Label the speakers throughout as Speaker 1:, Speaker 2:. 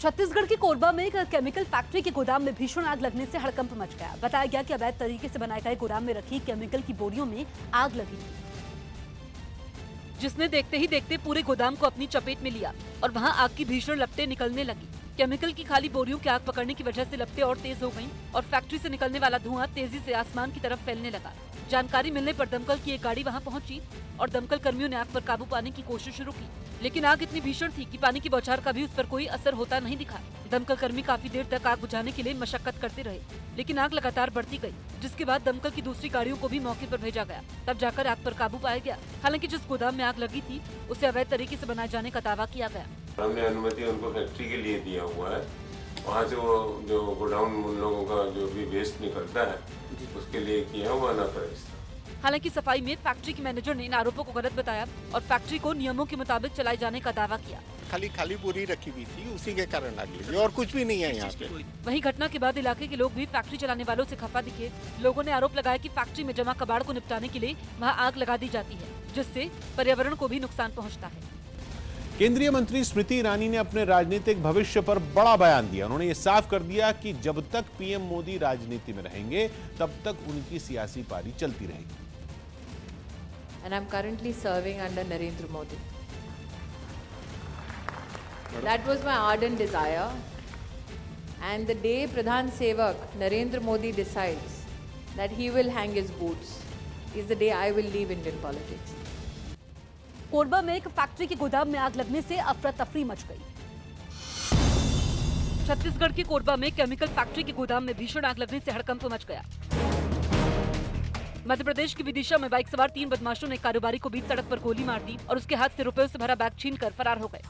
Speaker 1: छत्तीसगढ़ के कोरबा में एक केमिकल फैक्ट्री के गोदाम में भीषण आग लगने से हड़कंप मच गया। बताया गया कि अवैध तरीके से बनाए गए गोदाम में रखी केमिकल की बोरियों में आग लगी थी, जिसने देखते ही देखते पूरे गोदाम को अपनी चपेट में लिया और वहां आग की भीषण लपटें निकलने लगी। केमिकल की खाली बोरियों की आग पकड़ने की वजह से लपटें और तेज हो गईं और फैक्ट्री से निकलने वाला धुआं तेजी से आसमान की तरफ फैलने लगा। जानकारी मिलने पर दमकल की एक गाड़ी वहां पहुंची और दमकल कर्मियों ने आग पर काबू पाने की कोशिश शुरू की, लेकिन आग इतनी भीषण थी कि पानी की बौछार का भी उस पर कोई असर होता नहीं दिखा। दमकल कर्मी काफी देर तक आग बुझाने के लिए मशक्कत करते रहे, लेकिन आग लगातार बढ़ती गई, जिसके बाद दमकल की दूसरी गाड़ियों को भी मौके पर भेजा गया। तब जाकर आग पर काबू पाया गया। हालांकि जिस गोदाम में आग लगी थी उसे अवैध तरीके से बनाए जाने का दावा किया गया।
Speaker 2: हमने अनुमति उनको फैक्ट्री के लिए दिया हुआ है, वहाँ से वो जो गोडाउन उन लोगों का जो भी वेस्ट निकलता है उसके लिए किया हुआ ना प्रयास।
Speaker 1: हालांकि सफाई में फैक्ट्री के मैनेजर ने इन आरोपों को गलत बताया और फैक्ट्री को नियमों के मुताबिक चलाए जाने का दावा किया।
Speaker 3: खाली बोरी रखी हुई थी, उसी के कारण आग लगी और कुछ भी नहीं है यहाँ पे।
Speaker 1: वहीं घटना के बाद इलाके के लोग भी फैक्ट्री चलाने वालों से खफा दिखे। लोगों ने आरोप लगाया कि फैक्ट्री में जमा कबाड़ को निपटाने के लिए वहाँ आग लगा दी जाती है, जिससे पर्यावरण को भी नुकसान पहुँचता है।
Speaker 4: केंद्रीय मंत्री स्मृति ईरानी ने अपने राजनीतिक भविष्य पर बड़ा बयान दिया। उन्होंने ये साफ कर दिया कि जब तक पीएम मोदी राजनीति में रहेंगे तब तक उनकी सियासी पारी चलती रहेगी।
Speaker 5: And I'm currently serving under Narendra Modi. That was my ardent desire. And the day Pradhan Sevak Narendra Modi decides that he will hang his boots is the day I will leave Indian politics.
Speaker 1: Korba में एक factory के गोदाम में आग लगने से अफरा तफरी मच गई। छत्तीसगढ़ के कोरबा में केमिकल फैक्ट्री के गोदाम में भीषण आग लगने से हड़कंप मच गया। मध्य प्रदेश की विदिशा में बाइक सवार 3 बदमाशों ने कारोबारी को बीच सड़क पर गोली मार दी और उसके हाथ से रुपयों से भरा बैग छीनकर फरार हो गए।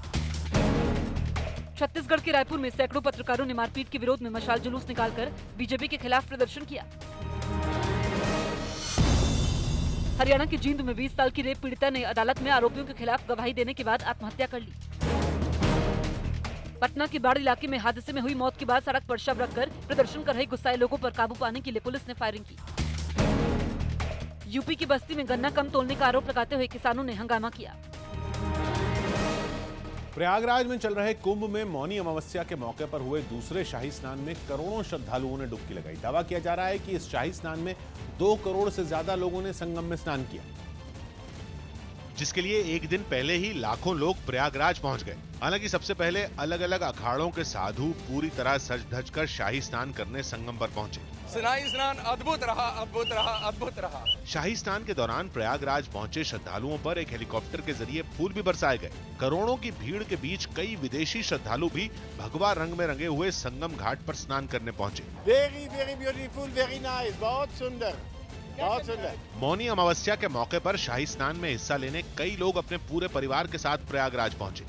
Speaker 1: छत्तीसगढ़ के रायपुर में सैकड़ों पत्रकारों ने मारपीट के विरोध में मशाल जुलूस निकालकर बीजेपी के खिलाफ प्रदर्शन किया। हरियाणा की जींद में 20 साल की रेप पीड़िता ने अदालत में आरोपियों के खिलाफ गवाही देने के बाद आत्महत्या कर ली। पटना के बाढ़ इलाके में हादसे में हुई मौत के बाद सड़क पर शव रखकर प्रदर्शन कर रहे गुस्साए लोगों पर काबू पाने के लिए पुलिस ने फायरिंग की। यूपी की बस्ती में गन्ना कम तोलने का आरोप लगाते हुए किसानों ने हंगामा किया।
Speaker 4: प्रयागराज में चल रहे कुंभ में मौनी अमावस्या के मौके पर हुए दूसरे शाही स्नान में करोड़ों श्रद्धालुओं ने डुबकी लगाई। दावा किया जा रहा है कि इस शाही स्नान में 2 करोड़ से ज्यादा लोगों ने संगम में स्नान किया,
Speaker 6: जिसके लिए एक दिन पहले ही लाखों लोग प्रयागराज पहुंच गए। हालांकि सबसे पहले अलग अलग अखाड़ों के साधु पूरी तरह सज धज कर शाही स्नान करने संगम पर पहुंचे।
Speaker 7: शाही स्नान अद्भुत रहा, अद्भुत रहा, अद्भुत रहा।
Speaker 6: शाही स्नान के दौरान प्रयागराज पहुंचे श्रद्धालुओं पर एक हेलीकॉप्टर के जरिए फूल भी बरसाए गए। करोड़ों की भीड़ के बीच कई विदेशी श्रद्धालु भी भगवा रंग में रंगे हुए संगम घाट पर स्नान करने पहुंचे।
Speaker 3: Very very beautiful, very nice, बहुत सुंदर, बहुत सुंदर।
Speaker 6: मौनी अमावस्या के मौके पर शाही स्नान में हिस्सा लेने कई लोग अपने पूरे परिवार के साथ प्रयागराज पहुंचे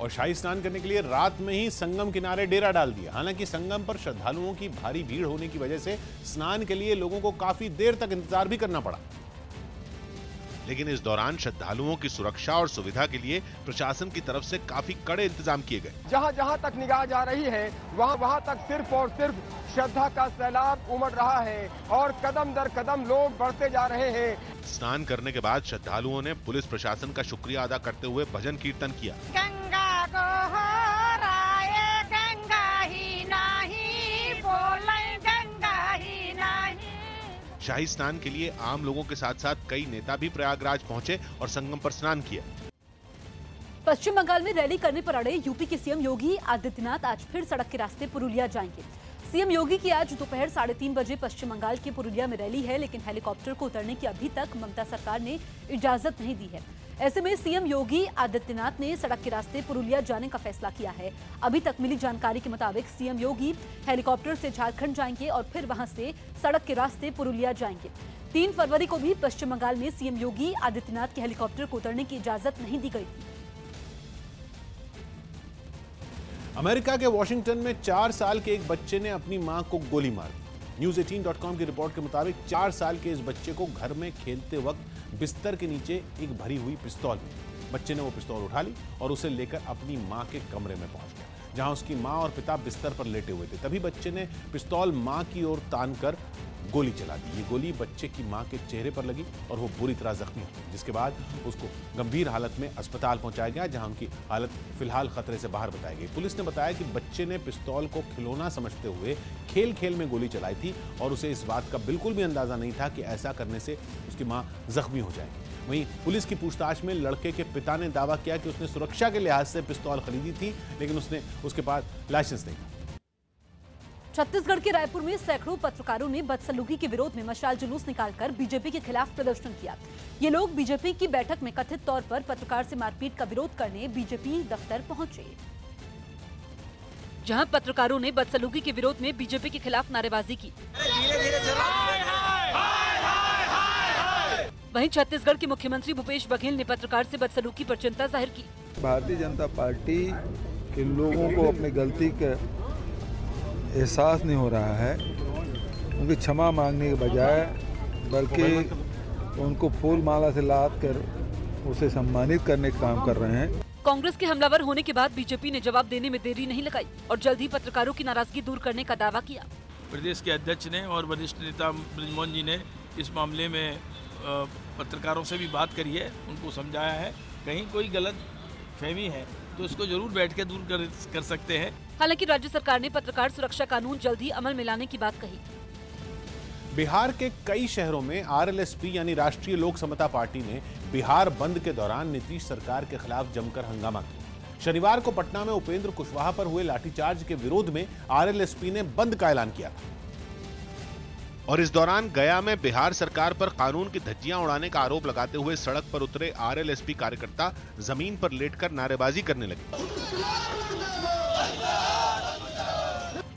Speaker 4: और शाही स्नान करने के लिए रात में ही संगम किनारे डेरा डाल दिया। हालांकि संगम पर श्रद्धालुओं की भारी भीड़ होने की वजह से स्नान के लिए लोगों को काफी देर तक इंतजार भी करना पड़ा।
Speaker 6: लेकिन इस दौरान श्रद्धालुओं की सुरक्षा और सुविधा के लिए प्रशासन की तरफ से काफी कड़े इंतजाम किए गए।
Speaker 7: जहाँ जहाँ तक निगाह जा रही है वहाँ तक सिर्फ और सिर्फ श्रद्धा का सैलाब उमड़ रहा है और कदम दर कदम लोग बढ़ते जा रहे हैं।
Speaker 6: स्नान करने के बाद श्रद्धालुओं ने पुलिस प्रशासन का शुक्रिया अदा करते हुए भजन कीर्तन किया।
Speaker 8: गंगा गोहराए गंगा ही नहीं बोले गंगा ही नहीं।
Speaker 6: शाही स्नान के लिए आम लोगों के साथ साथ कई नेता भी प्रयागराज पहुंचे और संगम पर स्नान किया।
Speaker 1: पश्चिम बंगाल में रैली करने पर अड़े यूपी के सीएम योगी आदित्यनाथ आज फिर सड़क के रास्ते पुरुलिया जाएंगे। सीएम योगी की आज दोपहर 3:30 बजे पश्चिम बंगाल के पुरुलिया में रैली है, लेकिन हेलीकॉप्टर को उतरने की अभी तक ममता सरकार ने इजाजत नहीं दी है। ऐसे में सीएम योगी आदित्यनाथ ने सड़क के रास्ते पुरुलिया जाने का फैसला किया है। अभी तक मिली जानकारी के मुताबिक सीएम योगी हेलीकॉप्टर से झारखंड जाएंगे और फिर वहां से सड़क के रास्ते पुरुलिया जाएंगे। 3 फरवरी को भी पश्चिम बंगाल में सीएम योगी आदित्यनाथ के हेलीकॉप्टर को उतरने की इजाजत नहीं दी गई थी।
Speaker 4: अमेरिका के वॉशिंगटन में 4 साल के एक बच्चे ने अपनी मां को गोली मार दी। News18.com की रिपोर्ट के मुताबिक 4 साल के इस बच्चे को घर में खेलते वक्त बिस्तर के नीचे एक भरी हुई पिस्तौल मिली। बच्चे ने वो पिस्तौल उठा ली और उसे लेकर अपनी मां के कमरे में पहुंच गया, जहां उसकी मां और पिता बिस्तर पर लेटे हुए थे। तभी बच्चे ने पिस्तौल मां की ओर तान कर गोली चला दी। ये गोली बच्चे की मां के चेहरे पर लगी और वो बुरी तरह जख्मी हो गई, जिसके बाद उसको गंभीर हालत में अस्पताल पहुंचाया गया, जहां उनकी हालत फिलहाल खतरे से बाहर बताई गई। पुलिस ने बताया कि बच्चे ने पिस्तौल को खिलौना समझते हुए खेल खेल में गोली चलाई थी और उसे इस बात का बिल्कुल भी अंदाजा नहीं था कि ऐसा करने से उसकी मां जख्मी हो जाएगी। वहीं पुलिस की पूछताछ में लड़के के पिता ने दावा किया कि उसने सुरक्षा के लिहाज से पिस्तौल खरीदी थी, लेकिन उसके पास लाइसेंस नहीं था।
Speaker 1: छत्तीसगढ़ के रायपुर में सैकड़ों पत्रकारों ने बदसलूकी के विरोध में मशाल जुलूस निकालकर बीजेपी के खिलाफ प्रदर्शन किया। ये लोग बीजेपी की बैठक में कथित तौर पर पत्रकार से मारपीट का विरोध करने बीजेपी दफ्तर पहुंचे, जहां पत्रकारों ने बदसलूकी के विरोध में बीजेपी के खिलाफ नारेबाजी की। वहीं छत्तीसगढ़ के मुख्यमंत्री भूपेश बघेल ने पत्रकार से बदसलूकी पर चिंता जाहिर की।
Speaker 9: भारतीय जनता पार्टी के लोगों को अपनी गलती का एहसास नहीं हो रहा है, उनकी क्षमा मांगने के बजाय बल्कि उनको फूल माला से लाद कर उसे सम्मानित करने का काम कर रहे हैं।
Speaker 1: कांग्रेस के हमलावर होने के बाद बीजेपी ने जवाब देने में देरी नहीं लगाई और जल्द ही पत्रकारों की नाराजगी दूर करने का दावा किया।
Speaker 10: प्रदेश के अध्यक्ष ने और वरिष्ठ नेता बृजमोहन जी ने इस मामले में पत्रकारों से भी बात करी है, उनको समझाया है। कहीं कोई गलत फहमी है तो उसको जरूर बैठ के दूर कर सकते हैं।
Speaker 1: हालांकि राज्य सरकार ने पत्रकार सुरक्षा कानून जल्द ही अमल में लाने की बात कही।
Speaker 4: बिहार के कई शहरों में आरएलएसपी यानी राष्ट्रीय लोक समता पार्टी ने बिहार बंद के दौरान नीतीश सरकार के खिलाफ जमकर हंगामा किया। शनिवार को पटना में उपेंद्र कुशवाहा पर हुए लाठीचार्ज के विरोध में आरएलएसपी ने बंद का ऐलान किया था।
Speaker 6: और इस दौरान गया में बिहार सरकार पर कानून की धज्जियां उड़ाने का आरोप लगाते हुए सड़क पर उतरे आरएलएसपी कार्यकर्ता जमीन पर लेटकर नारेबाजी करने लगे।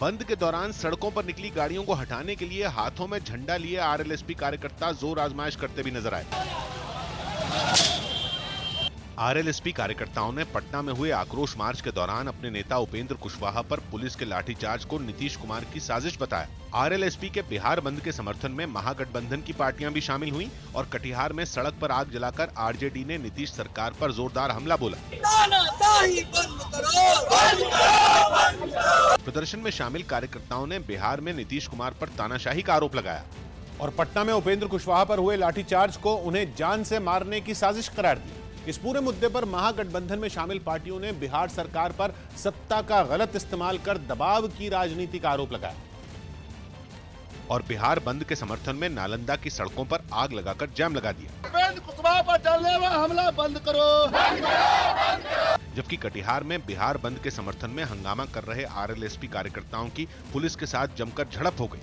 Speaker 6: बंद के दौरान सड़कों पर निकली गाड़ियों को हटाने के लिए हाथों में झंडा लिए आरएलएसपी कार्यकर्ता जोर आजमाइश करते भी नजर आए। आरएलएसपी कार्यकर्ताओं ने पटना में हुए आक्रोश मार्च के दौरान अपने नेता उपेंद्र कुशवाहा पर पुलिस के लाठीचार्ज को नीतीश कुमार की साजिश बताया। आरएलएसपी के बिहार बंद के समर्थन में महागठबंधन की पार्टियां भी शामिल हुईं और कटिहार में सड़क पर आग जलाकर आरजेडी ने नीतीश सरकार पर जोरदार हमला बोला। प्रदर्शन में शामिल कार्यकर्ताओं ने बिहार में नीतीश कुमार पर तानाशाही का आरोप लगाया
Speaker 4: और पटना में उपेंद्र कुशवाहा पर हुए लाठीचार्ज को उन्हें जान से मारने की साजिश करार दी। इस पूरे मुद्दे पर महागठबंधन में शामिल पार्टियों ने बिहार सरकार पर सत्ता का गलत इस्तेमाल कर दबाव की राजनीति का आरोप लगाया
Speaker 6: और बिहार बंद के समर्थन में नालंदा की सड़कों पर आग लगाकर जाम लगा दिया।
Speaker 11: उपेंद्र कुशवाहा पर जानलेवा हमला बंद करो।
Speaker 6: जबकि कटिहार में बिहार बंद के समर्थन में हंगामा कर रहे आरएलएसपी कार्यकर्ताओं की पुलिस के साथ जमकर झड़प हो गई।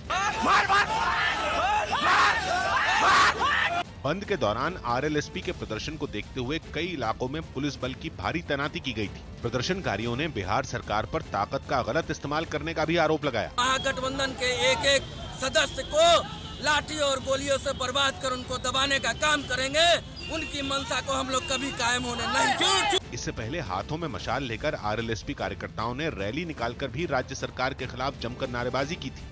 Speaker 6: बंद के दौरान आरएलएसपी के प्रदर्शन को देखते हुए कई इलाकों में पुलिस बल की भारी तैनाती की गई थी। प्रदर्शनकारियों ने बिहार सरकार पर ताकत का गलत इस्तेमाल करने का भी आरोप लगाया।
Speaker 12: महागठबंधन के एक सदस्य को लाठी और गोलियों से बर्बाद कर उनको दबाने का काम करेंगे। उनकी मंशा को हम लोग कभी कायम होने नहीं देंगे।
Speaker 6: इससे पहले हाथों में मशाल लेकर आरएलएसपी कार्यकर्ताओं ने रैली निकालकर भी राज्य सरकार के खिलाफ जमकर नारेबाजी की थी।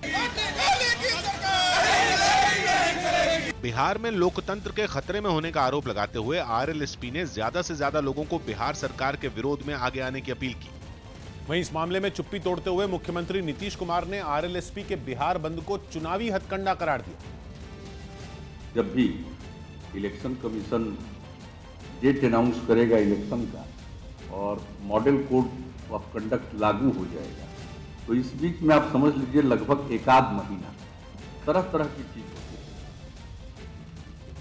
Speaker 6: बिहार में लोकतंत्र के खतरे में होने का आरोप लगाते हुए आरएलएसपी ने ज्यादा से ज्यादा लोगों को बिहार सरकार के विरोध में आगे आने की अपील की।
Speaker 4: वहीं इस मामले में चुप्पी तोड़ते हुए मुख्यमंत्री नीतीश कुमार ने आरएलएसपी के बिहार बंद को चुनावी हथकंडा करार दिया।
Speaker 13: जब भी इलेक्शन कमीशन डेट अनाउंस करेगा इलेक्शन का और मॉडल कोड ऑफ कंडक्ट लागू हो जाएगा, तो इस बीच में आप समझ लीजिए लगभग एक आध महीना तरह तरह की चीज होती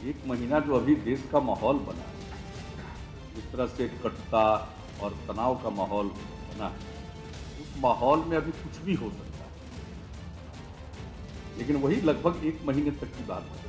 Speaker 13: है। एक महीना जो अभी देश का माहौल बना है, जिस तरह से कटुता और तनाव का माहौल बना है, उस माहौल में अभी कुछ भी हो सकता है, लेकिन वही लगभग एक महीने तक की बात है।